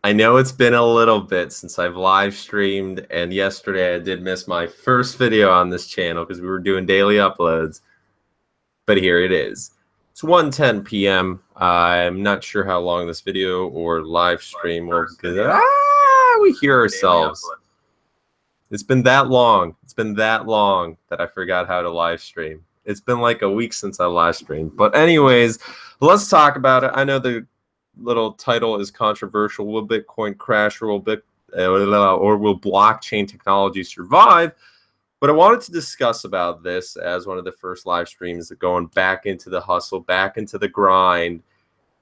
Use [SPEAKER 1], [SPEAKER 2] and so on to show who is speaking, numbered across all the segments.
[SPEAKER 1] I know it's been a little bit since I've live streamed, and yesterday I did miss my first video on this channel because we were doing daily uploads, but here it is. It's 1:10 p.m. I'm not sure how long this video or live stream will because we hear ourselves. It's been that long. It's been that long that I forgot how to live stream. It's been like a week since I live streamed. But anyways, let's talk about it. I know the little title is controversial. Will Bitcoin crash or will blockchain technology survive? But I wanted to discuss about this as one of the first live streams, going back into the hustle, back into the grind.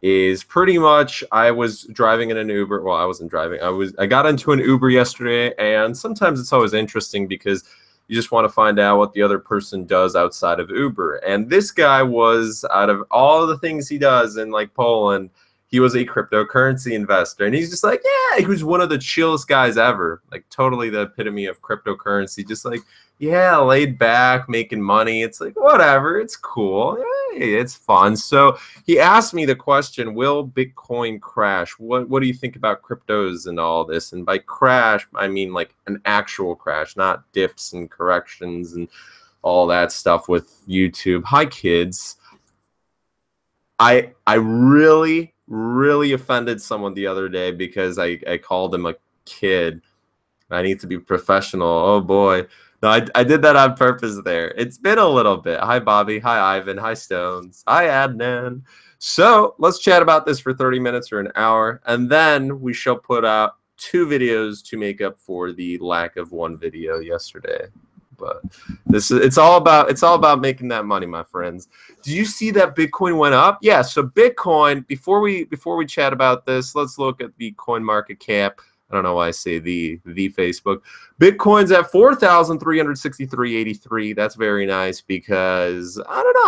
[SPEAKER 1] Is pretty much I was driving in an Uber. Well, I wasn't driving. I got into an Uber yesterday, and sometimes it's always interesting because you just want to find out what the other person does outside of Uber. And this guy was, out of all the things he does in like Poland, he was a cryptocurrency investor. And he's just like, yeah, he was one of the chillest guys ever. Like totally the epitome of cryptocurrency. Just like, yeah, laid back, making money. It's like, whatever, it's cool. Hey, it's fun. So he asked me the question, will Bitcoin crash? What do you think about cryptos and all this? And by crash, I mean like an actual crash, not dips and corrections and all that stuff with YouTube. Hi, kids. I really offended someone the other day because I called him a kid. I need to be professional. Oh, boy. No, I did that on purpose there. It's been a little bit. Hi, Bobby. Hi, Ivan. Hi, Stones. Hi, Adnan. So let's chat about this for 30 minutes or an hour, and then we shall put out 2 videos to make up for the lack of 1 video yesterday. But it's all about making that money, my friends. Do you see that Bitcoin went up? Yeah. So Bitcoin. Before we chat about this, let's look at the coin market cap. I don't know why I say the Facebook. Bitcoin's at 4,363.83. That's very nice because I don't know.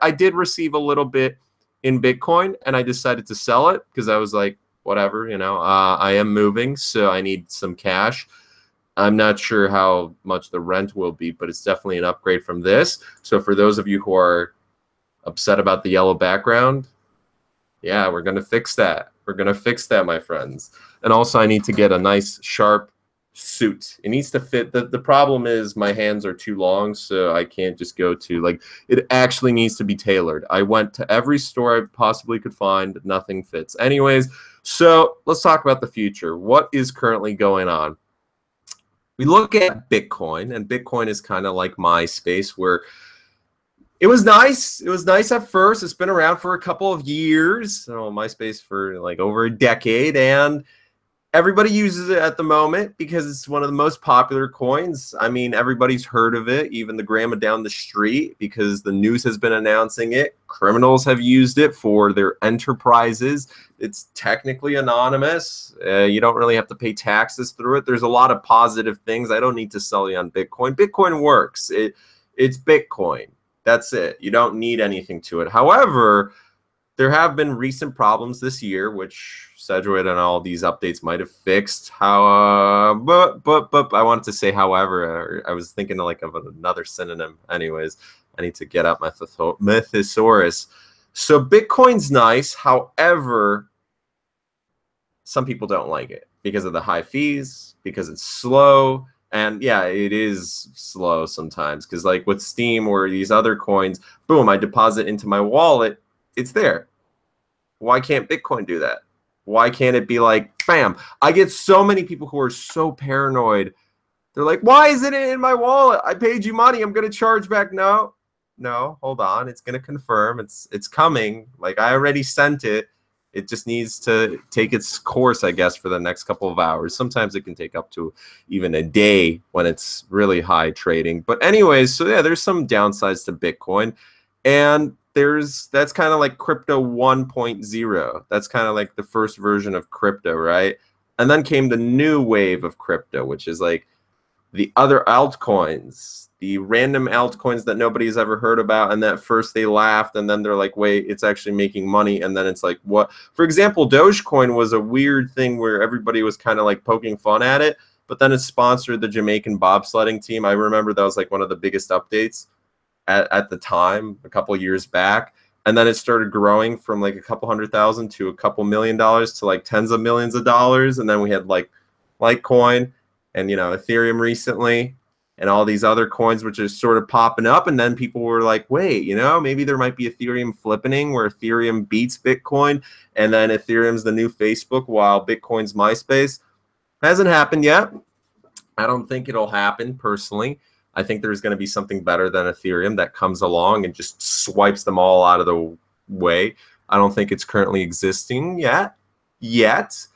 [SPEAKER 1] I did receive a little bit in Bitcoin, and I decided to sell it because I was like, whatever, you know. I am moving, so I need some cash. I'm not sure how much the rent will be, but it's definitely an upgrade from this. So for those of you who are upset about the yellow background, yeah, we're going to fix that. We're going to fix that, my friends. And also I need to get a nice sharp suit. It needs to fit. The problem is my hands are too long, so I can't just go to, like, it actually needs to be tailored. I went to every store I possibly could find. Nothing fits. Anyways, so let's talk about the future. What is currently going on? We look at Bitcoin, and Bitcoin is kind of like MySpace, where it was nice. It was nice at first. It's been around for a couple of years. So MySpace for like over a decade, and everybody uses it at the moment because it's one of the most popular coins. I mean, everybody's heard of it, even the grandma down the street, because the news has been announcing it. Criminals have used it for their enterprises. It's technically anonymous. You don't really have to pay taxes through it. There's a lot of positive things. I don't need to sell you on Bitcoin. Bitcoin works. It's Bitcoin. That's it. You don't need anything to it. However, there have been recent problems this year, which Sedgwick and all these updates might have fixed. But I wanted to say, however, I was thinking of another synonym. Anyways, I need to get up my thesaurus. So Bitcoin's nice. However, some people don't like it because of the high fees, because it's slow. And yeah, it is slow sometimes because like with Steam or these other coins, boom, I deposit into my wallet, it's there. Why can't Bitcoin do that? Why can't it be like, bam? I get so many people who are so paranoid. They're like, why isn't it in my wallet? I paid you money. I'm going to charge back. No, hold on. It's going to confirm. It's coming. Like I already sent it. It just needs to take its course, I guess, for the next couple of hours. Sometimes it can take up to even a day when it's really high trading. But anyways, so yeah, there's some downsides to Bitcoin. And that's kind of like crypto 1.0. That's kind of like the first version of crypto, right? And then came the new wave of crypto, which is like the other altcoins, the random altcoins that nobody's ever heard about. And that first they laughed, and then they're like, wait, it's actually making money. And then it's like, what? For example, Dogecoin was a weird thing where everybody was kind of like poking fun at it, but then it sponsored the Jamaican bobsledding team. I remember that was like one of the biggest updates at the time, a couple of years back. And then it started growing from like a couple $100,000 to a couple $1,000,000 to like tens of millions of dollars. And then we had like Litecoin and, you know, Ethereum recently and all these other coins, which are sort of popping up. And then people were like, wait, you know, maybe there might be Ethereum flippening where Ethereum beats Bitcoin. And then Ethereum's the new Facebook while Bitcoin's MySpace. Hasn't happened yet. I don't think it'll happen personally. I think there's going to be something better than Ethereum that comes along and just swipes them all out of the way. I don't think it's currently existing yet.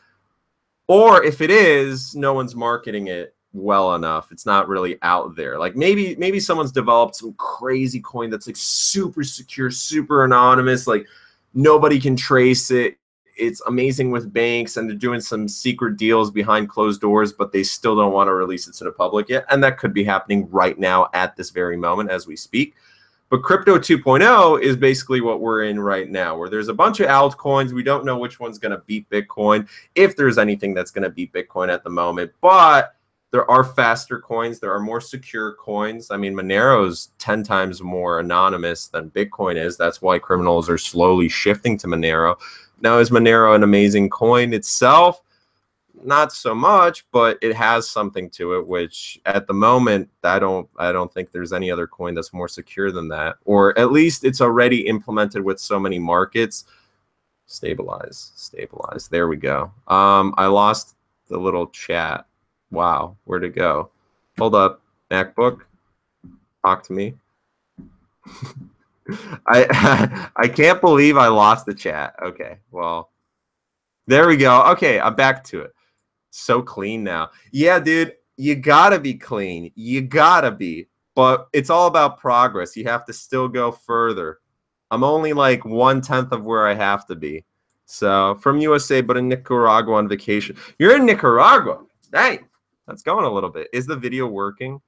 [SPEAKER 1] Or if it is, no one's marketing it well enough. It's not really out there. Like maybe someone's developed some crazy coin that's like super secure, super anonymous, like nobody can trace it. It's amazing with banks, and they're doing some secret deals behind closed doors, but they still don't want to release it to the public yet. And that could be happening right now at this very moment as we speak. But crypto 2.0 is basically what we're in right now, where there's a bunch of altcoins. We don't know which one's going to beat Bitcoin, if there's anything that's going to beat Bitcoin at the moment. But there are faster coins. There are more secure coins. I mean, Monero's 10 times more anonymous than Bitcoin is. That's why criminals are slowly shifting to Monero. Now, is Monero an amazing coin itself? Not so much, but it has something to it, which at the moment, I don't think there's any other coin that's more secure than that. Or at least it's already implemented with so many markets. Stabilize. There we go. I lost the little chat. Wow, where'd it go? Hold up, MacBook. Talk to me. I can't believe I lost the chat. Okay, well, there we go. Okay, I'm back to it. So clean now. Yeah, dude, you gotta be clean. You gotta be. But it's all about progress. You have to still go further. I'm only like 1/10 of where I have to be. So from USA, but in Nicaragua on vacation. You're in Nicaragua. Dang, that's going a little bit. Is the video working?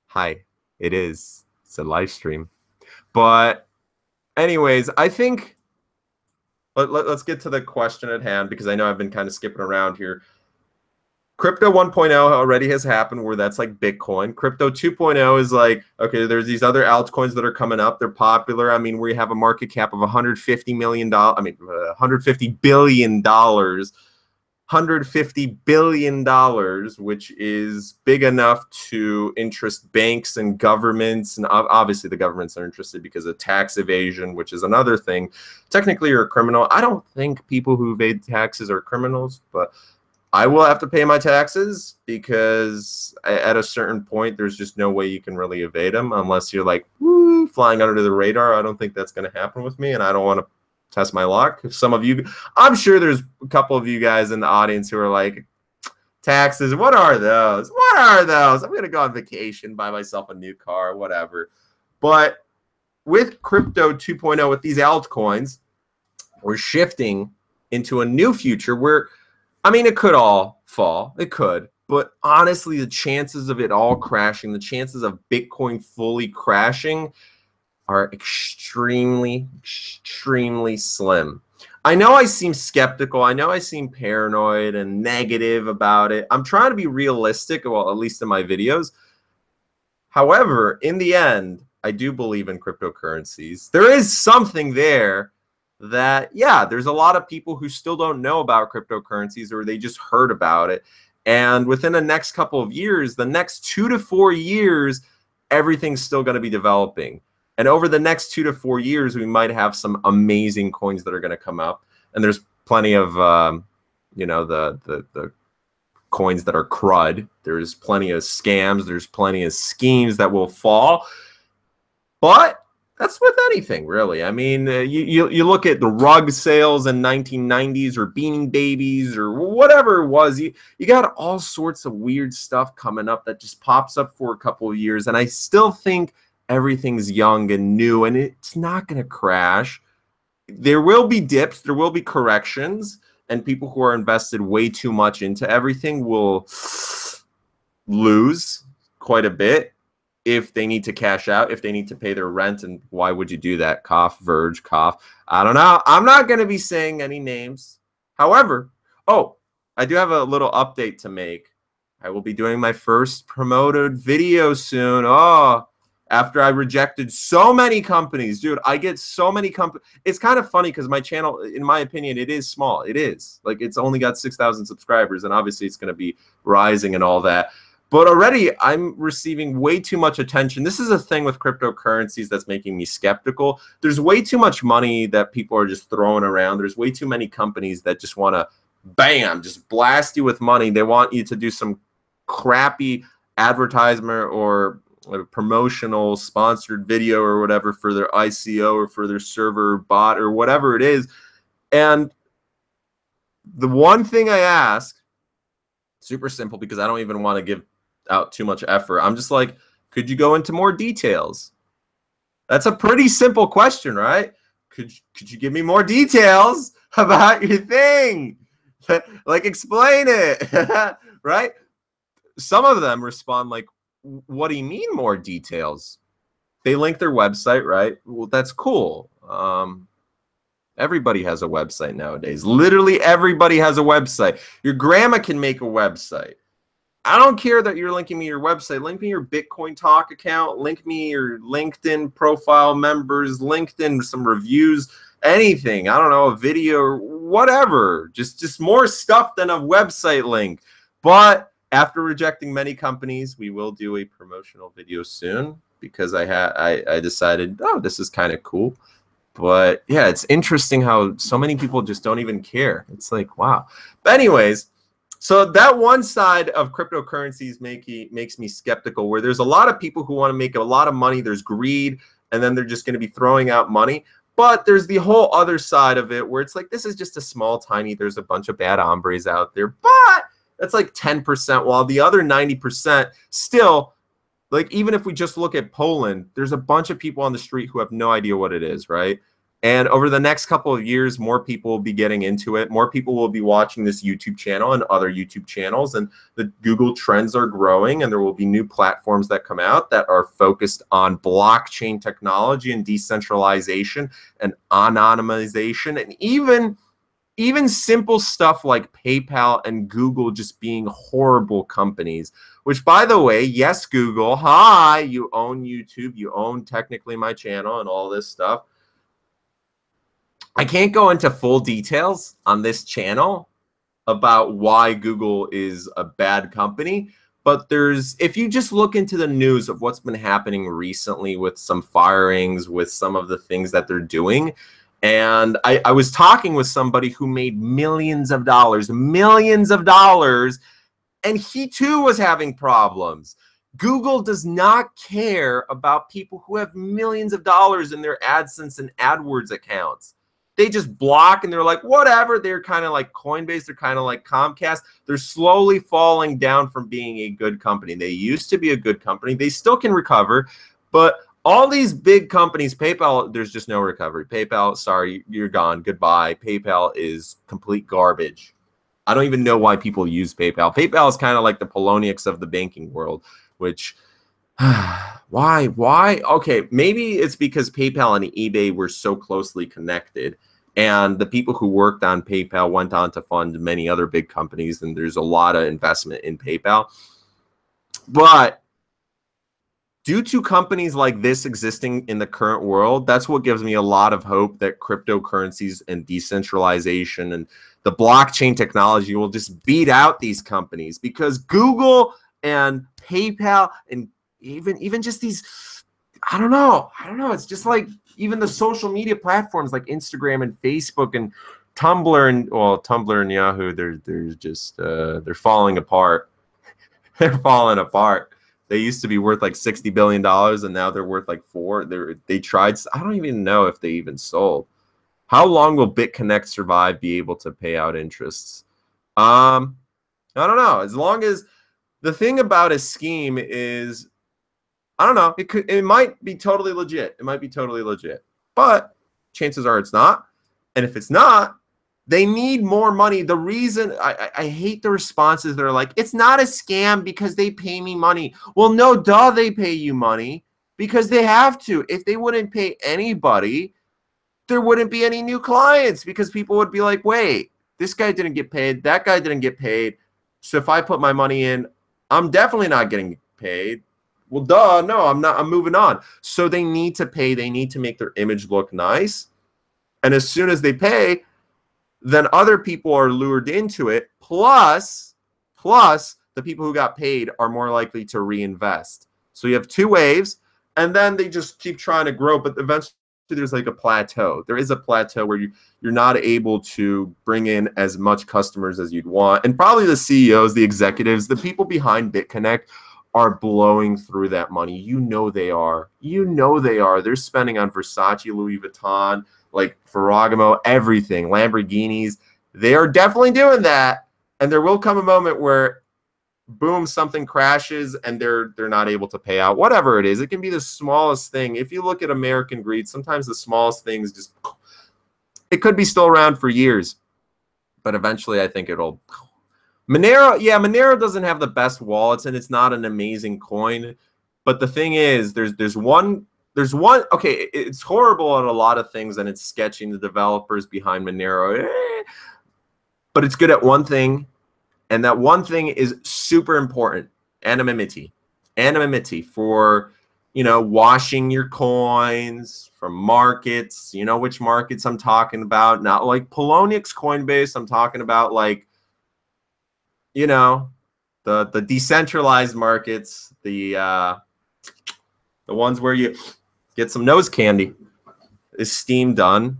[SPEAKER 1] Hi, it is. It's a live stream. But anyways, I think let's get to the question at hand, because I know I've been kind of skipping around here. Crypto 1.0 already has happened, where that's like Bitcoin. Crypto 2.0 is like, okay, there's these other altcoins that are coming up. They're popular. I mean, we have a market cap of $150 million. I mean, $150 billion. $150 billion, which is big enough to interest banks and governments. And obviously the governments are interested because of tax evasion, which is another thing. Technically, you're a criminal. I don't think people who evade taxes are criminals, but I will have to pay my taxes, because at a certain point, there's just no way you can really evade them unless you're like, woo, flying under the radar. I don't think that's going to happen with me, and I don't want to test my luck. If some of you, I'm sure there's a couple of you guys in the audience who are like, taxes, what are those? What are those? I'm going to go on vacation, buy myself a new car, whatever. But with crypto 2.0, with these altcoins, we're shifting into a new future where, I mean, it could all fall. It could. But honestly, the chances of it all crashing, the chances of Bitcoin fully crashing are extremely, extremely slim. I know I seem skeptical. I know I seem paranoid and negative about it. I'm trying to be realistic, well, at least in my videos. However, in the end, I do believe in cryptocurrencies. There is something there that, yeah, there's a lot of people who still don't know about cryptocurrencies, or they just heard about it. And within the next couple of years, the next 2 to 4 years, everything's still going to be developing. And over the next 2 to 4 years, we might have some amazing coins that are going to come up. And there's plenty of, you know, the coins that are crud. There's plenty of scams. There's plenty of schemes that will fall. But that's with anything, really. I mean, you look at the rug sales in 1990s, or Beanie Babies, or whatever it was. You got all sorts of weird stuff coming up that just pops up for a couple of years. And I still think everything's young and new, and it's not going to crash. There will be dips, there will be corrections, and people who are invested way too much into everything will lose quite a bit if they need to cash out, if they need to pay their rent. And why would you do that? Cough, Verge, cough. I don't know. I'm not going to be saying any names. However, oh, I do have a little update to make. I will be doing my first promoted video soon. Oh, After I rejected so many companies, dude, I get so many companies. It's kind of funny because my channel, in my opinion, it is small. It is. Like, it's only got 6,000 subscribers, and obviously it's going to be rising and all that. But already I'm receiving way too much attention. This is a thing with cryptocurrencies that's making me skeptical. There's way too much money that people are just throwing around. There's way too many companies that just want to, bam, just blast you with money. They want you to do some crappy advertisement or a promotional sponsored video or whatever for their ICO or for their server bot or whatever it is. And the one thing I ask, super simple, because I don't even want to give out too much effort. I'm just like, could you go into more details? That's a pretty simple question, right? Could you give me more details about your thing? Like, explain it, right? Some of them respond like, what do you mean more details? They link their website, right? Well, that's cool. Everybody has a website nowadays. Literally everybody has a website. Your grandma can make a website. I don't care that you're linking me your website. Link me your Bitcoin Talk account. Link me your LinkedIn profile members. LinkedIn, some reviews, anything. I don't know, a video or whatever. Just more stuff than a website link. But after rejecting many companies, we will do a promotional video soon because I decided, oh, this is kind of cool. But yeah, it's interesting how so many people just don't even care. It's like, wow. But anyways, so that one side of cryptocurrencies makes me skeptical, where there's a lot of people who want to make a lot of money. There's greed, and then they're just going to be throwing out money. But there's the whole other side of it where it's like, this is just a small, tiny, there's a bunch of bad hombres out there. But that's like 10%, while the other 90% still, like, even if we just look at Poland, there's a bunch of people on the street who have no idea what it is, right? And over the next couple of years, more people will be getting into it. More people will be watching this YouTube channel and other YouTube channels, and the Google trends are growing, and there will be new platforms that come out that are focused on blockchain technology and decentralization and anonymization, and even simple stuff like PayPal and Google just being horrible companies, which, by the way, yes, Google, hi, you own YouTube, you own technically my channel and all this stuff. I can't go into full details on this channel about why Google is a bad company, but if you just look into the news of what's been happening recently with some firings, with some of the things that they're doing, and I was talking with somebody who made millions of dollars, and he too was having problems. Google does not care about people who have millions of dollars in their AdSense and AdWords accounts. They just block, and they're like, whatever. They're kind of like Coinbase. They're kind of like Comcast. They're slowly falling down from being a good company. They used to be a good company. They still can recover, but all these big companies, PayPal, there's just no recovery. PayPal, sorry, you're gone. Goodbye. PayPal is complete garbage. I don't even know why people use PayPal. PayPal is kind of like the Poloniex of the banking world, which, why? Okay, maybe it's because PayPal and eBay were so closely connected, and the people who worked on PayPal went on to fund many other big companies, and there's a lot of investment in PayPal. But due to companies like this existing in the current world, that's what gives me a lot of hope that cryptocurrencies and decentralization and the blockchain technology will just beat out these companies, because Google and PayPal and even just these, I don't know. It's just like even the social media platforms like Instagram and Facebook and Tumblr and, well, Tumblr and Yahoo, they're just they're falling apart. They're falling apart. They used to be worth like $60 billion, and now they're worth like $4 billion. They tried. I don't even know if they even sold. How long will BitConnect Survive be able to pay out interests? I don't know. As long as the thing about a scheme is, I don't know. It might be totally legit. It might be totally legit, but chances are it's not. And if it's not, they need more money. The reason I hate the responses that are like, it's not a scam because they pay me money. Well, no, duh, they pay you money because they have to. If they wouldn't pay anybody, there wouldn't be any new clients, because people would be like, wait, this guy didn't get paid. That guy didn't get paid. So if I put my money in, I'm definitely not getting paid. well, duh, no, I'm not. I'm moving on. So they need to pay. They need to make their image look nice. And as soon as they pay, then other people are lured into it. Plus, the people who got paid are more likely to reinvest. So you have two waves, and then they just keep trying to grow. But eventually, there's like a plateau. There is a plateau where you're not able to bring in as much customers as you'd want. And probably the CEOs, the executives, the people behind BitConnect are blowing through that money. You know they are. You know they are. They're spending on Versace, Louis Vuitton, like Ferragamo, everything, Lamborghinis. They are definitely doing that. And there will come a moment where, boom, something crashes and they're not able to pay out. Whatever it is, it can be the smallest thing. If you look at American greed, sometimes the smallest things just, it could be still around for years. But eventually, I think it'll. Monero, yeah, Monero doesn't have the best wallets, and it's not an amazing coin. But the thing is, there's one. Okay, it's horrible at a lot of things, and it's sketching the developers behind Monero. But it's good at one thing, and that one thing is super important: anonymity. Anonymity for, washing your coins from markets. You know which markets I'm talking about? Not like Poloniex, Coinbase. I'm talking about like, the decentralized markets, the ones where you get some nose candy. Is Steam done?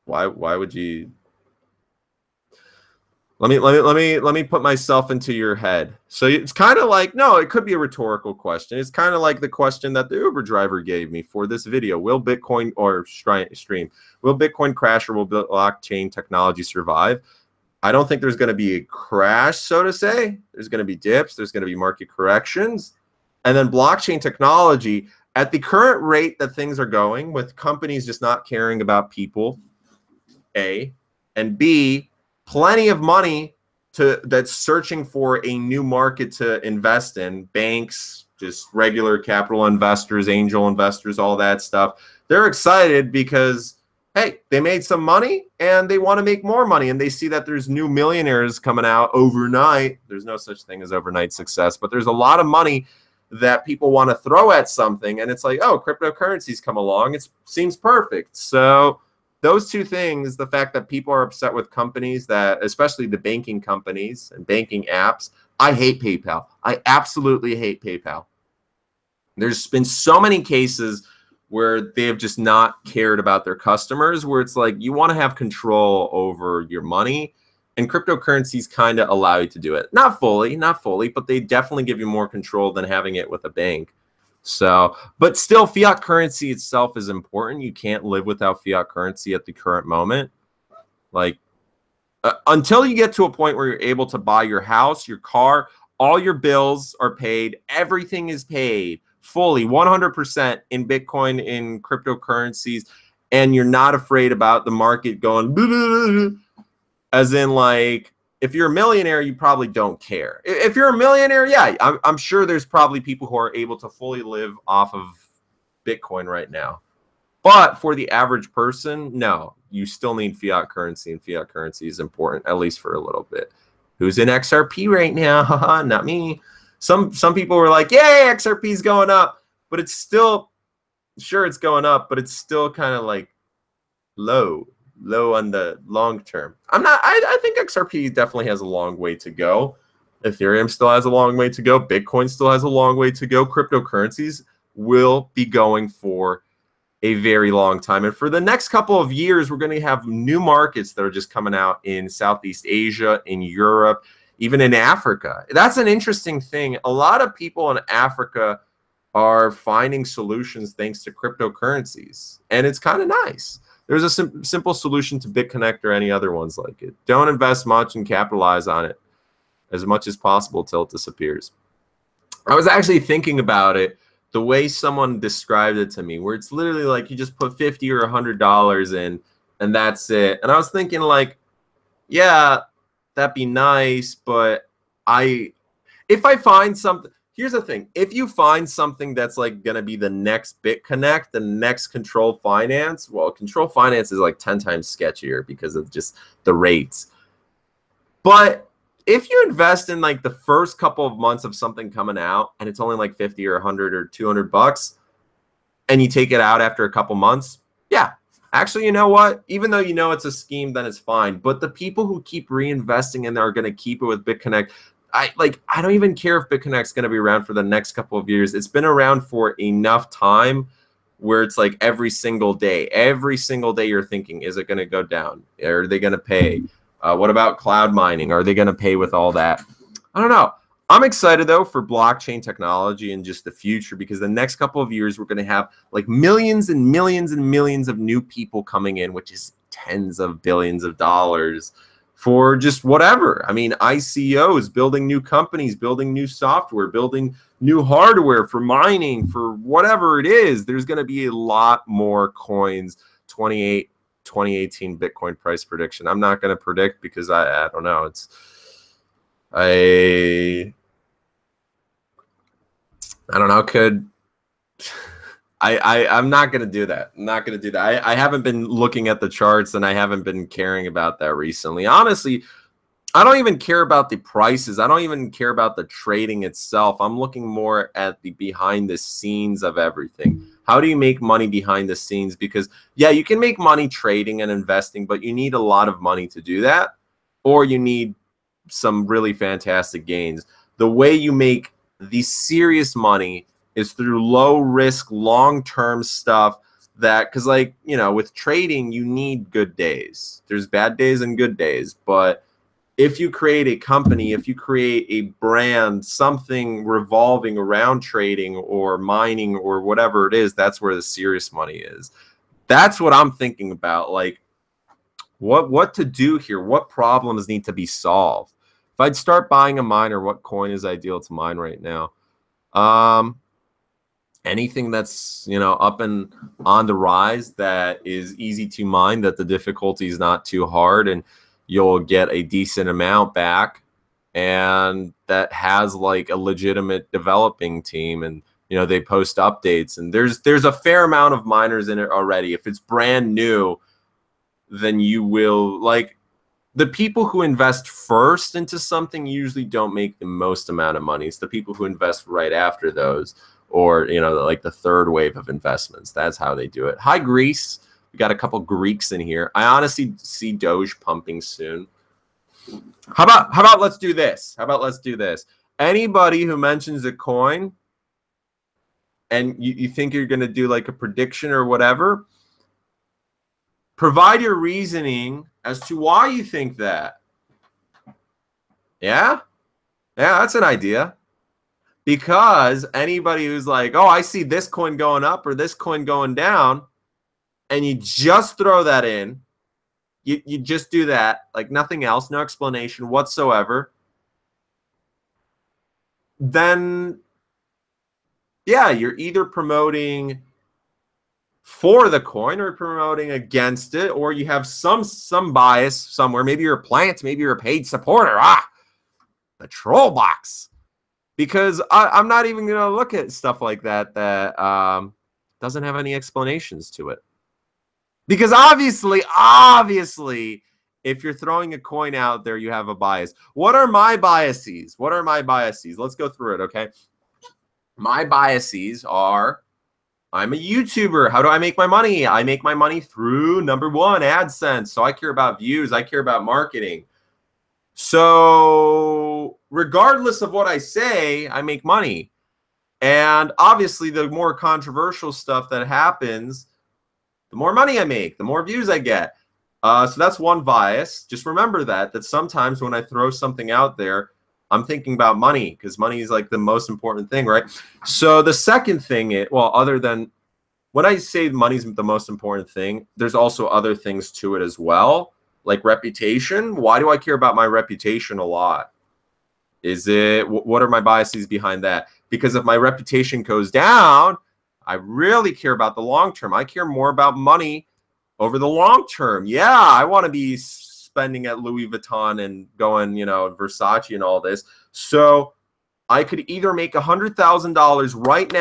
[SPEAKER 1] Why would you? Let me put myself into your head. So it's kind of like, no, it could be a rhetorical question. It's kind of like the question that the Uber driver gave me for this video. Will Bitcoin or stream? Will Bitcoin crash or will blockchain technology survive? I don't think there's going to be a crash, so to say. There's going to be dips. There's going to be market corrections. And then blockchain technology, at the current rate that things are going, with companies just not caring about people, A, and B, plenty of money that's searching for a new market to invest in, banks, just regular capital investors, angel investors, all that stuff. They're excited because, hey, they made some money and they want to make more money, and they see that there's new millionaires coming out overnight. There's no such thing as overnight success, but there's a lot of money that people want to throw at something, and it's like, oh, cryptocurrencies come along. It seems perfect. So those two things, the fact that people are upset with companies that, especially the banking companies and banking apps. I hate PayPal. I absolutely hate PayPal. There's been so many cases where they have just not cared about their customers, where it's like, you want to have control over your money, and cryptocurrencies kind of allow you to do it. Not fully, but they definitely give you more control than having it with a bank. So, but still, fiat currency itself is important. You can't live without fiat currency at the current moment. Like, until you get to a point where you're able to buy your house, your car, all your bills are paid, everything is paid fully, 100% in Bitcoin, in cryptocurrencies, and you're not afraid about the market going, as in, like, if you're a millionaire, you probably don't care. If you're a millionaire, yeah, I'm sure there's probably people who are able to fully live off of Bitcoin right now. But for the average person, no, you still need fiat currency, and fiat currency is important, at least for a little bit. Who's in XRP right now? Not me. Some people were like, yay, XRP's going up. But it's still, sure, it's going up, but it's still kind of like low on the long term. I think XRP definitely has a long way to go. Ethereum still has a long way to go. Bitcoin still has a long way to go. Cryptocurrencies will be going for a very long time. And for the next couple of years, we're going to have new markets that are just coming out in Southeast Asia, in Europe, even in Africa. That's an interesting thing. A lot of people in Africa are finding solutions thanks to cryptocurrencies, and it's kind of nice. There's a simple solution to BitConnect or any other ones like it. Don't invest much and capitalize on it as much as possible till it disappears. I was actually thinking about it the way someone described it to me, where it's literally like you just put $50 or $100 in and that's it. And I was thinking, like, yeah, that'd be nice, but if I find something, here's the thing. If you find something that's like going to be the next BitConnect, the next Control Finance, well, Control Finance is like 10 times sketchier because of just the rates. But if you invest in like the first couple of months of something coming out and it's only like 50 or 100 or 200 bucks and you take it out after a couple months, yeah, actually, you know what? Even though you know it's a scheme, then it's fine. But the people who keep reinvesting in there are going to keep it with BitConnect. I don't even care if BitConnect's going to be around for the next couple of years. It's been around for enough time where it's like every single day you're thinking, is it going to go down? Are they going to pay? What about cloud mining? Are they going to pay with all that? I don't know. I'm excited though for blockchain technology and just the future, because the next couple of years we're going to have like millions and millions and millions of new people coming in, which is tens of billions of dollars for just whatever. I mean, ICOs, building new companies, building new software, building new hardware for mining, for whatever it is. There's going to be a lot more coins. 2018 Bitcoin price prediction. I'm not going to predict because I don't know. I don't know. I'm not going to do that. I'm not going to do that. I haven't been looking at the charts and I haven't been caring about that recently. Honestly, I don't even care about the prices. I don't even care about the trading itself. I'm looking more at the behind the scenes of everything. How do you make money behind the scenes? Because yeah, you can make money trading and investing, but you need a lot of money to do that, or you need some really fantastic gains. The way you make the serious money is through low risk, long-term stuff that, because like, you know, with trading, you need good days. There's bad days and good days. But if you create a company, if you create a brand, something revolving around trading or mining or whatever it is, that's where the serious money is. That's what I'm thinking about. Like, what to do here? What problems need to be solved? If I'd start buying a miner, what coin is ideal to mine right now? Anything that's, you know, up and on the rise, that is easy to mine, that the difficulty is not too hard, and you'll get a decent amount back, and that has like a legitimate developing team, and you know, they post updates, and there's a fair amount of miners in it already. If it's brand new, then you will, like, the people who invest first into something usually don't make the most amount of money. It's the people who invest right after those, or, you know, like the third wave of investments. That's how they do it. Hi, Greece. We got a couple Greeks in here. I honestly see Doge pumping soon. How about let's do this? How about let's do this? Anybody who mentions a coin and you think you're going to do like a prediction or whatever, provide your reasoning as to why you think that. Yeah? Yeah, that's an idea. Because anybody who's like, oh, I see this coin going up or this coin going down, and you just throw that in, you just do that, like nothing else, no explanation whatsoever, then yeah, you're either promoting for the coin or promoting against it, or you have some bias somewhere. Maybe you're a plant, maybe you're a paid supporter. The troll box. Because I'm not even going to look at stuff like that doesn't have any explanations to it. Because obviously, if you're throwing a coin out there, you have a bias. What are my biases? What are my biases? Let's go through it, okay? My biases are, I'm a YouTuber. How do I make my money? I make my money through, number one, AdSense. So I care about views. I care about marketing. So regardless of what I say, I make money. And obviously, the more controversial stuff that happens, the more money I make, the more views I get. So that's one bias. Just remember that sometimes when I throw something out there, I'm thinking about money, because money is like the most important thing, right? So the second thing, well, other than when I say money's the most important thing, there's also other things to it as well, like reputation. Why do I care about my reputation a lot? What are my biases behind that? Because if my reputation goes down, I really care about the long term. I care more about money over the long term. Yeah, I want to be spending at Louis Vuitton and going, you know, Versace and all this. So I could either make $100,000 right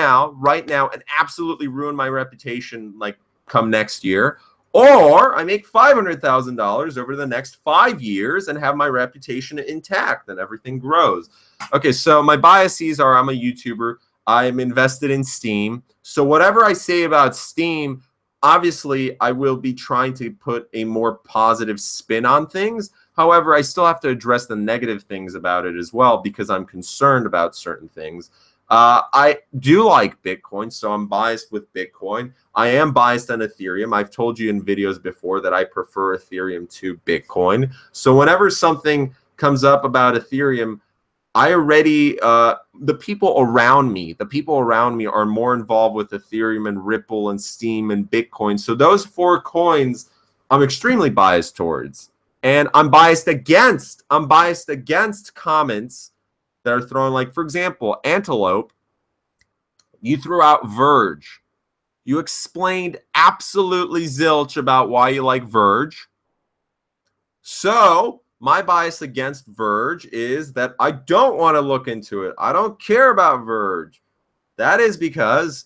[SPEAKER 1] now, and absolutely ruin my reputation like come next year, Or I make $500,000 over the next 5 years and have my reputation intact and everything grows. Okay, so my biases are I'm a YouTuber. I'm invested in Steam. So whatever I say about Steam, obviously I will be trying to put a more positive spin on things. However, I still have to address the negative things about it as well because I'm concerned about certain things. I do like Bitcoin, so I'm biased with Bitcoin. I am biased on Ethereum. I've told you in videos before that I prefer Ethereum to Bitcoin. So whenever something comes up about Ethereum, I already, the people around me are more involved with Ethereum and Ripple and Steam and Bitcoin. So those 4 coins I'm extremely biased towards. And I'm biased against comments that are thrown, like, for example, Antelope, you threw out Verge. You explained absolutely zilch about why you like Verge. So my bias against Verge is that I don't want to look into it. I don't care about Verge. That is because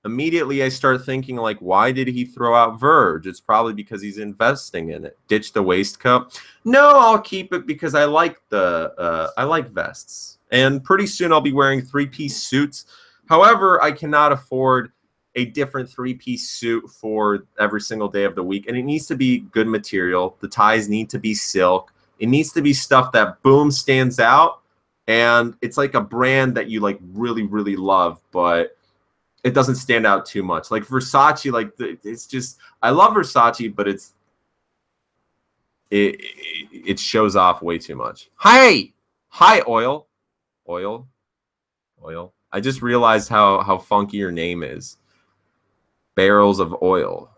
[SPEAKER 1] immediately I start thinking, like, why did he throw out Verge? It's probably because he's investing in it. Ditch the waistcoat. No, I'll keep it because I like I like vests. And pretty soon I'll be wearing 3-piece suits. However, I cannot afford a different 3-piece suit for every single day of the week. And it needs to be good material. The ties need to be silk. It needs to be stuff that, boom, stands out. And it's like a brand that you, like, really, really love, but it doesn't stand out too much. Like Versace, like, it's just, I love Versace, but it shows off way too much. Hi, oil. I just realized how funky your name is. Barrels of oil.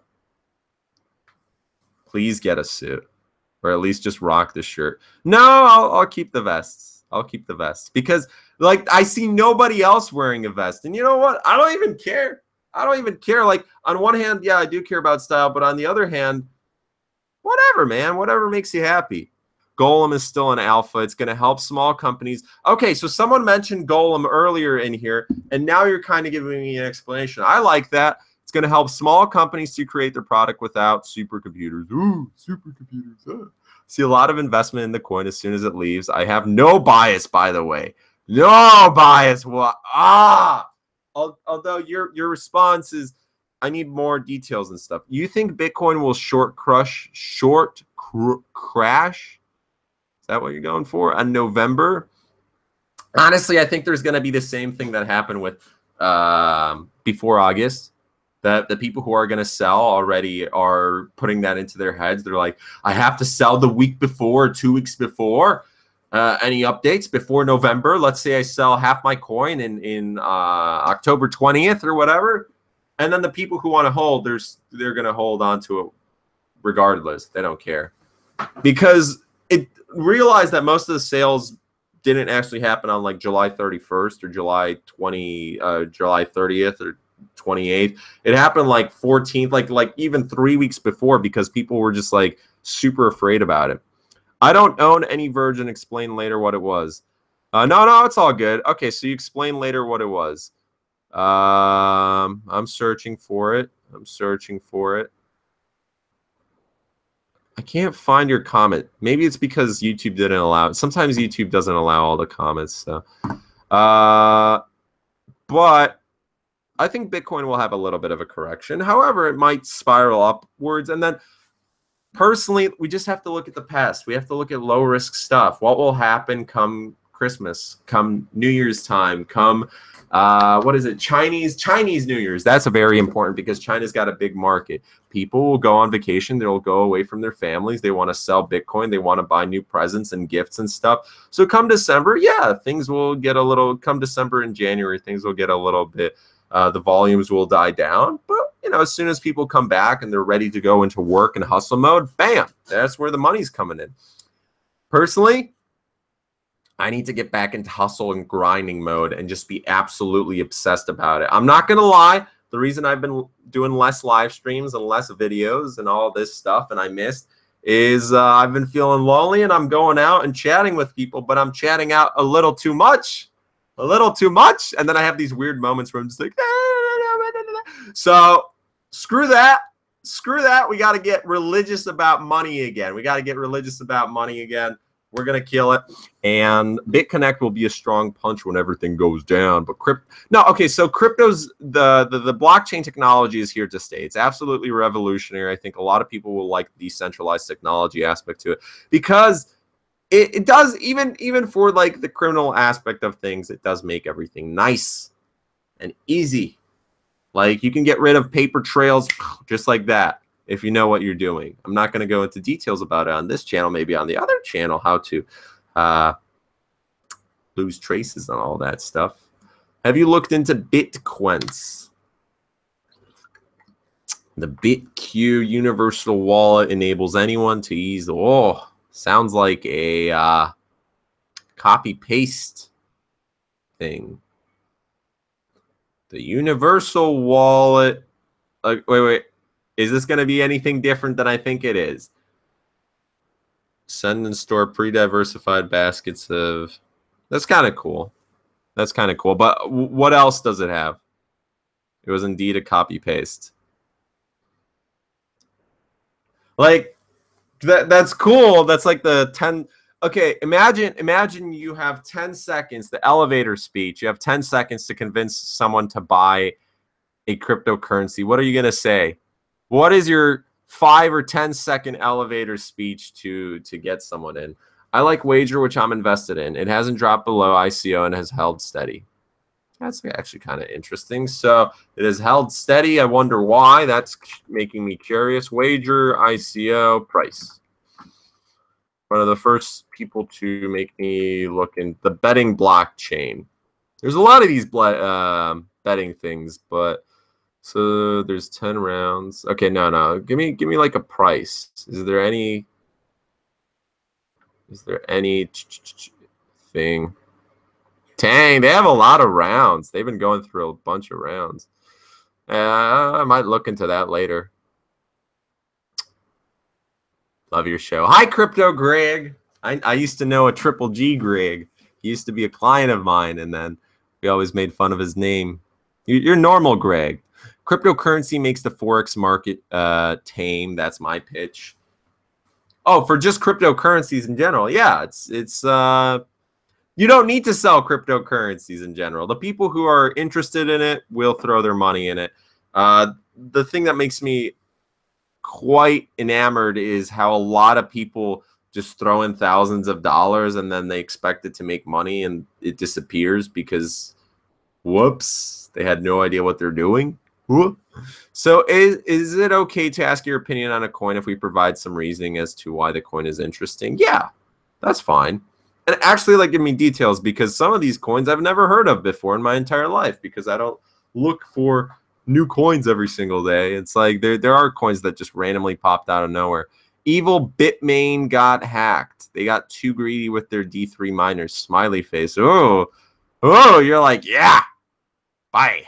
[SPEAKER 1] Please get a suit, or at least just rock the shirt. No, I'll keep the vests. I'll keep the vests because, like, I see nobody else wearing a vest, and you know what? I don't even care. I don't even care. Like, on one hand, yeah, I do care about style, but on the other hand, whatever, man. Whatever makes you happy. Golem is still an alpha. It's going to help small companies. Okay, so someone mentioned Golem earlier in here, and now you're kind of giving me an explanation. I like that. It's going to help small companies to create their product without supercomputers. Ooh, supercomputers. Huh. See a lot of investment in the coin as soon as it leaves. I have no bias, by the way. No bias. What? Although your response is, I need more details and stuff. You think Bitcoin will crash? Is that what you're going for? On November? Honestly, I think there's going to be the same thing that happened with before August. That the people who are going to sell already are putting that into their heads. They're like, I have to sell the week before, 2 weeks before. Any updates before November? Let's say I sell half my coin in October 20th or whatever. And then the people who want to hold, they're going to hold on to it regardless. They don't care. Because realize that most of the sales didn't actually happen on, like, July 31st or July 30th or 28th. It happened like 14th, like even 3 weeks before, because people were just, like, super afraid about it. I don't own any Virgin. Explain later what it was. No, it's all good. Okay, so you explain later what it was. I'm searching for it. I can't find your comment. Maybe it's because YouTube didn't allow it. Sometimes YouTube doesn't allow all the comments. So, but I think Bitcoin will have a little bit of a correction. However, it might spiral upwards. And then, personally, we just have to look at the past. We have to look at low risk stuff. What will happen come Christmas, come New Year's time, come what is it? Chinese New Year's. That's a very important, because China's got a big market. People will go on vacation. They'll go away from their families. They want to sell Bitcoin. They want to buy new presents and gifts and stuff. So come December, yeah, things will get a little, come December and January, things will get a little bit, the volumes will die down. But, you know, as soon as people come back and they're ready to go into work and hustle mode, bam, that's where the money's coming in. Personally, I need to get back into hustle and grinding mode and just be absolutely obsessed about it. I'm not going to lie. The reason I've been doing less live streams and less videos and all this stuff and I missed is I've been feeling lonely, and I'm going out and chatting with people, but I'm chatting out a little too much. And then I have these weird moments where I'm just like, so screw that. screw that. We got to get religious about money again. We got to get religious about money again. We're going to kill it. And BitConnect will be a strong punch when everything goes down. But so crypto's the blockchain technology is here to stay. It's absolutely revolutionary. I think a lot of people will like the decentralized technology aspect to it because it does, even for like the criminal aspect of things, it does make everything nice and easy. Like you can get rid of paper trails just like that if you know what you're doing. I'm not going to go into details about it on this channel, maybe on the other channel, how to lose traces and all that stuff. Have you looked into Bitcoins? The BitQ universal wallet enables anyone to use. Oh, sounds like a copy paste thing. The universal wallet. Wait. Is this going to be anything different than I think it is? Send and store pre-diversified baskets of. That's kind of cool. That's kind of cool. But what else does it have? It was indeed a copy paste. Like that's cool. That's like the 10. Okay, imagine you have 10 seconds, the elevator speech. You have 10 seconds to convince someone to buy a cryptocurrency. What are you going to say? What is your 5 or 10 second elevator speech to get someone in? I like Wager, which I'm invested in. It hasn't dropped below ICO and has held steady. That's actually kind of interesting. So it has held steady. I wonder why. That's making me curious. Wager, ICO, price. One of the first people to make me look in the betting blockchain. There's a lot of these betting things, but so there's 10 rounds. Okay, no. Give me like a price. Is there any thing? Dang, they have a lot of rounds. They've been going through a bunch of rounds. I might look into that later. Love your show. Hi, Crypto Greg. I used to know a Triple G Greg. He used to be a client of mine, and then we always made fun of his name. You're normal, Greg. Cryptocurrency makes the Forex market tame. That's my pitch. Oh, for just cryptocurrencies in general. Yeah, it's you don't need to sell cryptocurrencies in general. The people who are interested in it will throw their money in it. The thing that makes me quite enamored is how a lot of people just throw in thousands of dollars and then they expect it to make money and it disappears because, whoops, they had no idea what they're doing. So is it okay to ask your opinion on a coin if we provide some reasoning as to why the coin is interesting? Yeah, that's fine. And actually, like, give me details because some of these coins I've never heard of before in my entire life because I don't look for new coins every single day. It's like there are coins that just randomly popped out of nowhere. Evil Bitmain got hacked. They got too greedy with their D3 miners. Smiley face. Oh, you're like, yeah, bye.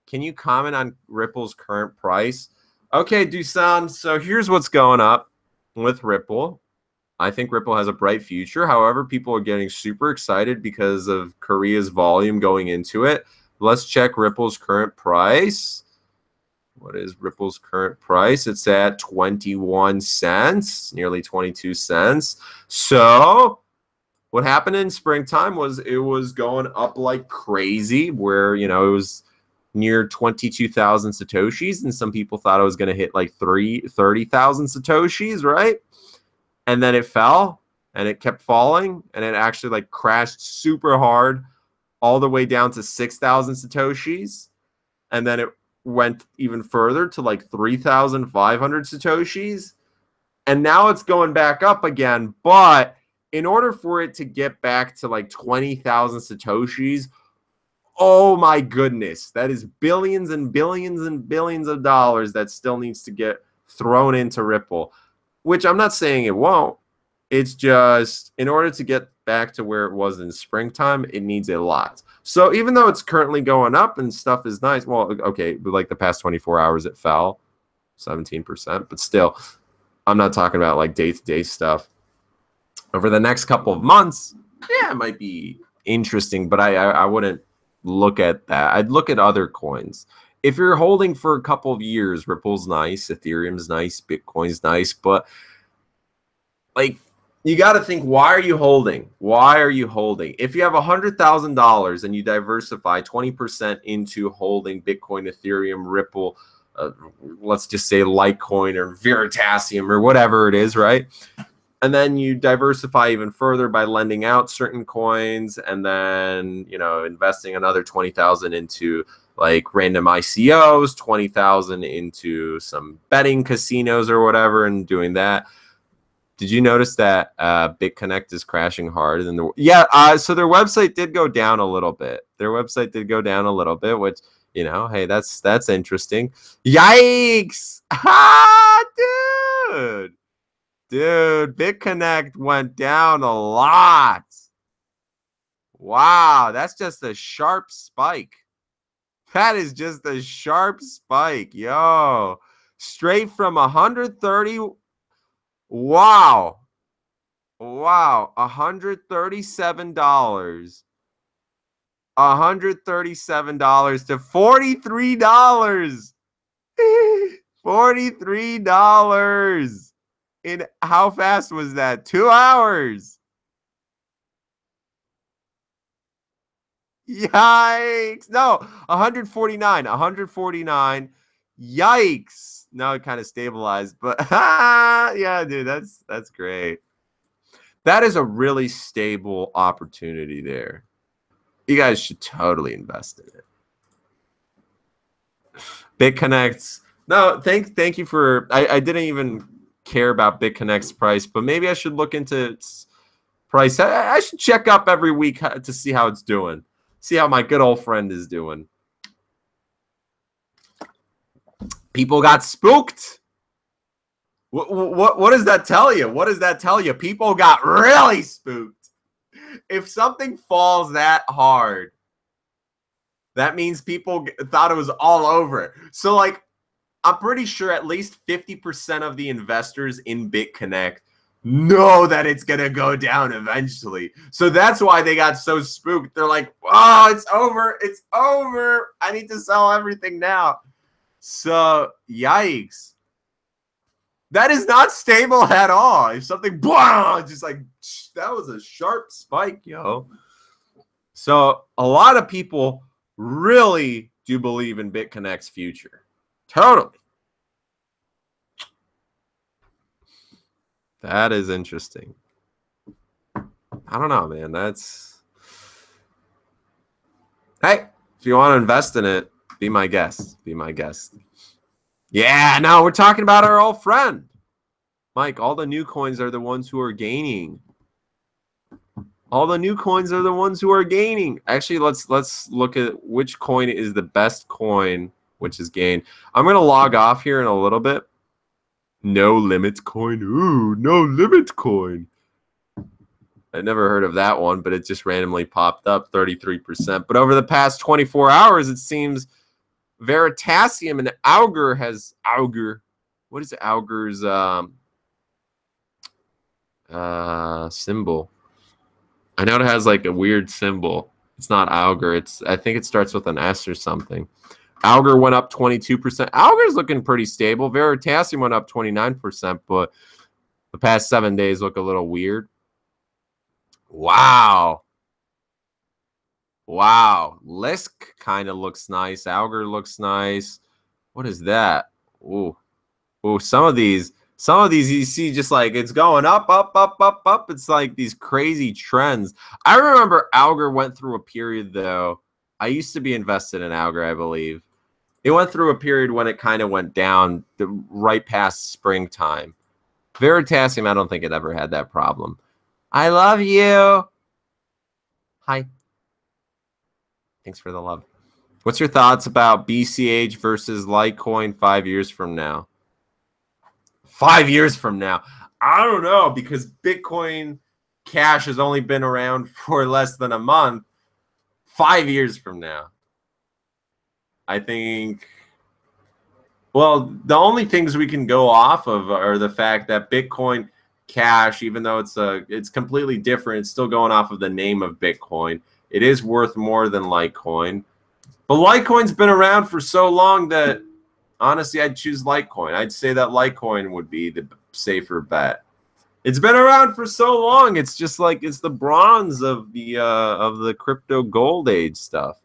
[SPEAKER 1] Can you comment on Ripple's current price? Okay, Dusan. So here's what's going up with Ripple. I think Ripple has a bright future. However, people are getting super excited because of Korea's volume going into it. Let's check Ripple's current price. What is Ripple's current price? It's at 21 cents, nearly 22 cents. So what happened in springtime was it was going up like crazy where, it was near 22,000 Satoshis. And some people thought it was going to hit like 30,000 Satoshis, right? And then it fell and it kept falling and it actually like crashed super hard all the way down to 6,000 Satoshis. And then it went even further to like 3,500 Satoshis. And now it's going back up again. But in order for it to get back to like 20,000 Satoshis, oh my goodness, that is billions and billions and billions of dollars that still needs to get thrown into Ripple. Which I'm not saying it won't. It's just in order to get back to where it was in springtime, it needs a lot. So even though it's currently going up and stuff is nice, well, okay, but like the past 24 hours, it fell 17%. But still, I'm not talking about like day-to-day stuff. Over the next couple of months, yeah, it might be interesting, but I wouldn't look at that. I'd look at other coins. if you're holding for a couple of years, Ripple's nice, Ethereum's nice, Bitcoin's nice, but like you got to think, why are you holding? Why are you holding? If you have $100,000 and you diversify 20% into holding Bitcoin, Ethereum, Ripple, let's just say Litecoin or Veritasium or whatever it is, right? And then you diversify even further by lending out certain coins, and then, you know, investing another 20,000 into like random ICOs, 20,000 into some betting casinos or whatever, and doing that. Did you notice that BitConnect is crashing hard? And so their website did go down a little bit. Their website did go down a little bit, which, you know, hey, that's interesting. Yikes! Ha, dude. Dude, BitConnect went down a lot. Wow, that's just a sharp spike. That is just a sharp spike, yo. Straight from 130. Wow. Wow, $137. $137 to $43. $43. In how fast was that? 2 hours. Yikes. No, 149. 149. Yikes. Now it kind of stabilized, but yeah, dude, that's great. That is a really stable opportunity there. You guys should totally invest in it. BitConnect's. No, thank you for. I didn't even care about BitConnect's price, but maybe I should look into its price. I should check up every week to see how it's doing. See how my good old friend is doing. People got spooked. What does that tell you? What does that tell you? People got really spooked. If something falls that hard, that means people thought it was all over. So, like, I'm pretty sure at least 50% of the investors in BitConnect know that it's going to go down eventually. So that's why they got so spooked. They're like, oh, it's over. It's over. I need to sell everything now. So, yikes. That is not stable at all. If something, blah, just like, that was a sharp spike, yo. So a lot of people really do believe in BitConnect's future. Totally. That is interesting. I don't know, man. That's... Hey, if you want to invest in it, be my guest. Be my guest. Yeah, no, we're talking about our old friend. Mike, all the new coins are the ones who are gaining. All the new coins are the ones who are gaining. Actually, let's look at which coin is the best coin, which is gained. I'm going to log off here in a little bit. No limit coin. Ooh, no limit coin. I never heard of that one, but it just randomly popped up 33%. But over the past 24 hours, it seems Veritasium and Augur has Augur. What is Augur's symbol? I know it has like a weird symbol. It's not Augur. I think it starts with an S or something. Augur went up 22%. Augur's looking pretty stable. Veritasium went up 29%, but the past 7 days look a little weird. Wow. Wow. Lisk kind of looks nice. Augur looks nice. What is that? Ooh. Ooh, some of these you see just like it's going up, up, up, up, up. It's like these crazy trends. I remember Augur went through a period, though. I used to be invested in Augur, I believe. It went through a period when it kind of went down right past springtime. Veritasium, I don't think it ever had that problem. I love you. Hi. Thanks for the love. What's your thoughts about BCH versus Litecoin 5 years from now? 5 years from now? I don't know, because Bitcoin Cash has only been around for less than a month. 5 years from now, I think, well, the only things we can go off of are the fact that Bitcoin Cash, even though it's completely different, it's still going off of the name of Bitcoin. It is worth more than Litecoin. But Litecoin's been around for so long that honestly, I'd choose Litecoin. I'd say that Litecoin would be the safer bet. It's been around for so long. It's just like it's the bronze of the crypto gold age stuff.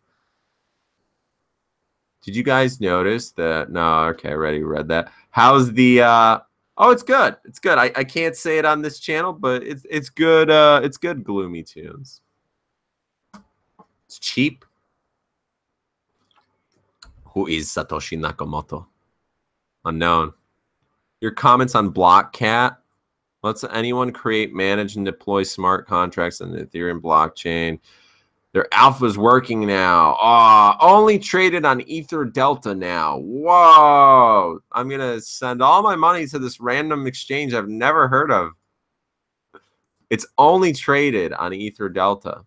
[SPEAKER 1] Did you guys notice that? No, okay, I already read that. How's the oh, it's good. It's good. I can't say it on this channel, but it's good. It's good. Gloomy Tunes. It's cheap. Who is Satoshi Nakamoto? Unknown. Your comments on Blockcat. Let's anyone create, manage, and deploy smart contracts on the Ethereum blockchain. Their alpha's working now. Only traded on Ether Delta now. Whoa. I'm going to send all my money to this random exchange I've never heard of. It's only traded on Ether Delta.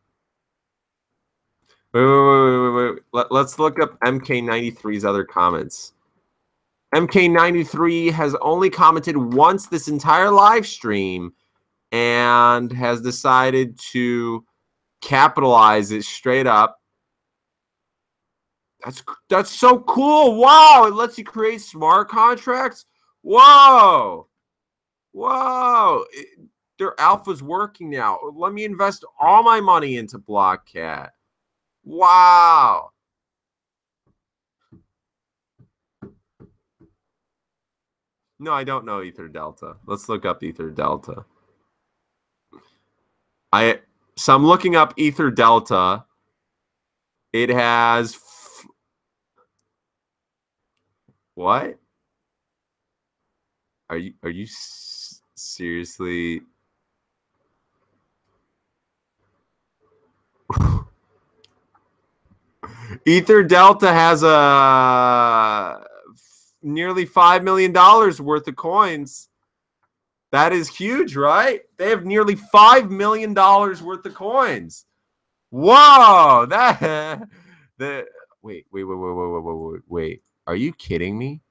[SPEAKER 1] Wait. Let's look up MK93's other comments. MK93 has only commented once this entire live stream and has decided to capitalize it straight up. That's so cool. Wow, it lets you create smart contracts. Whoa. Their alpha's working now. Let me invest all my money into Blockcat. Wow. No, I don't know Ether Delta. Let's look up Ether Delta. So I'm looking up Ether Delta. It has what? Are you seriously? Ether Delta has a nearly $5 million worth of coins. That is huge, right? They have nearly $5 million worth of coins. Whoa! Wait. Are you kidding me?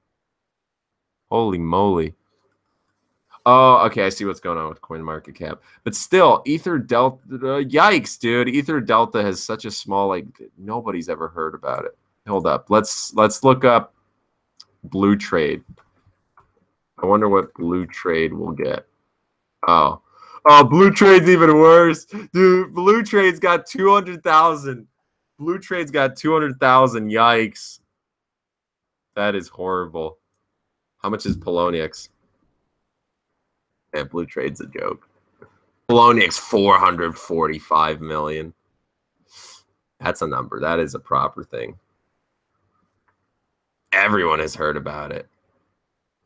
[SPEAKER 1] Holy moly. Oh, okay. I see what's going on with CoinMarketCap. But still, Ether Delta, yikes, dude. Ether Delta has such a small, like, nobody's ever heard about it. Hold up. Let's look up Blue Trade. I wonder what Blue Trade will get. Oh, Blue Trade's even worse. Dude, Blue Trade's got 200,000. Blue Trade's got 200,000. Yikes. That is horrible. How much is Poloniex? Yeah, Blue Trade's a joke. Poloniex 445 million. That's a number. That is a proper thing. Everyone has heard about it.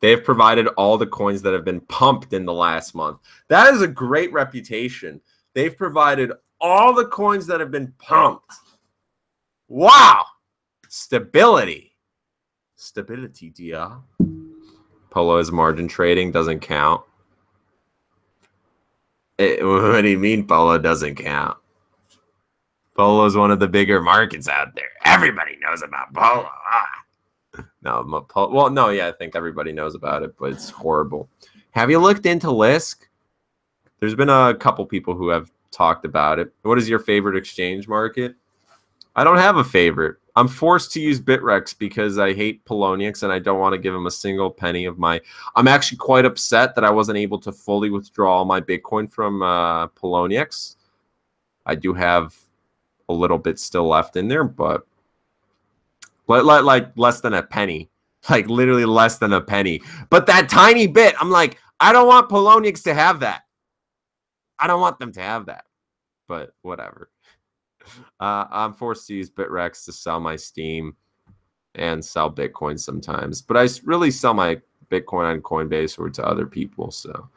[SPEAKER 1] They have provided all the coins that have been pumped in the last month. That is a great reputation. They've provided all the coins that have been pumped. Wow. Stability. Stability, dear. Polo is margin trading. Doesn't count. What do you mean Polo doesn't count? Polo is one of the bigger markets out there. Everybody knows about Polo. No, well, no, yeah, I think everybody knows about it, but it's horrible. Have you looked into Lisk? There's been a couple people who have talked about it. What is your favorite exchange market? I don't have a favorite. I'm forced to use Bitrex because I hate Poloniex and I don't want to give him a single penny of my... I'm actually quite upset that I wasn't able to fully withdraw all my Bitcoin from Poloniex. I do have a little bit still left in there, but like less than a penny. Like literally less than a penny. But that tiny bit, I'm like, I don't want Poloniex to have that. I don't want them to have that. But whatever. I'm forced to use Bitrex to sell my Steam and sell Bitcoin sometimes. But I really sell my Bitcoin on Coinbase or to other people. So,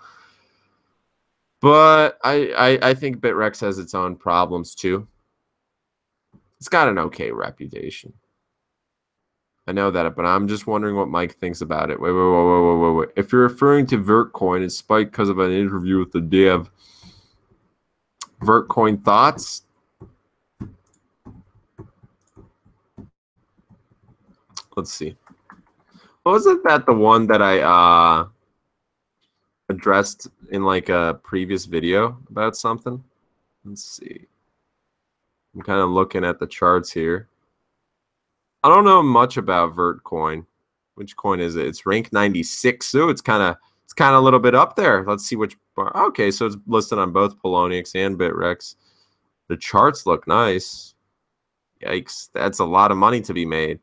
[SPEAKER 1] but I think Bitrex has its own problems too. It's got an okay reputation. I know that, but I'm just wondering what Mike thinks about it. Wait. If you're referring to Vertcoin, it's spiked because of an interview with the dev. Vertcoin thoughts? Let's see. Wasn't that the one that I addressed in like a previous video about something? Let's see. I'm kind of looking at the charts here. I don't know much about Vertcoin. Which coin is it? It's rank 96. So it's kind of a little bit up there. Let's see which bar. Okay, so it's listed on both Poloniex and Bitrex. The charts look nice. Yikes, that's a lot of money to be made.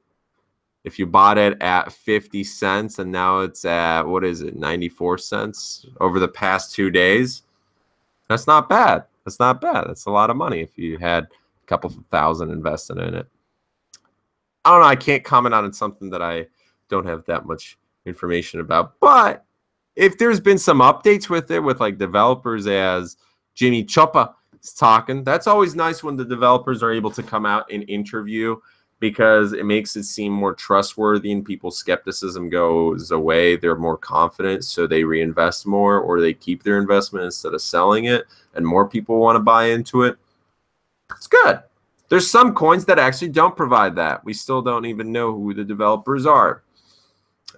[SPEAKER 1] If you bought it at 50 cents and now it's at, what is it, 94 cents over the past 2 days, that's not bad. That's not bad. That's a lot of money if you had a couple of thousand invested in it. I don't know. I can't comment on something that I don't have that much information about. But if there's been some updates with it, with like developers as Jimmy Choppa is talking, that's always nice when the developers are able to come out and interview, because it makes it seem more trustworthy and people's skepticism goes away. They're more confident, so they reinvest more, or they keep their investment instead of selling it, and more people want to buy into it. It's good. There's some coins that actually don't provide that. We still don't even know who the developers are,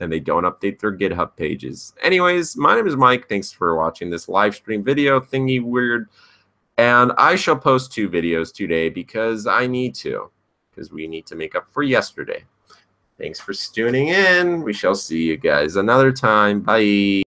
[SPEAKER 1] and they don't update their GitHub pages. Anyways, my name is Mike. Thanks for watching this live stream video thingy weird. And I shall post 2 videos today because I need to, because we need to make up for yesterday. Thanks for tuning in. We shall see you guys another time. Bye.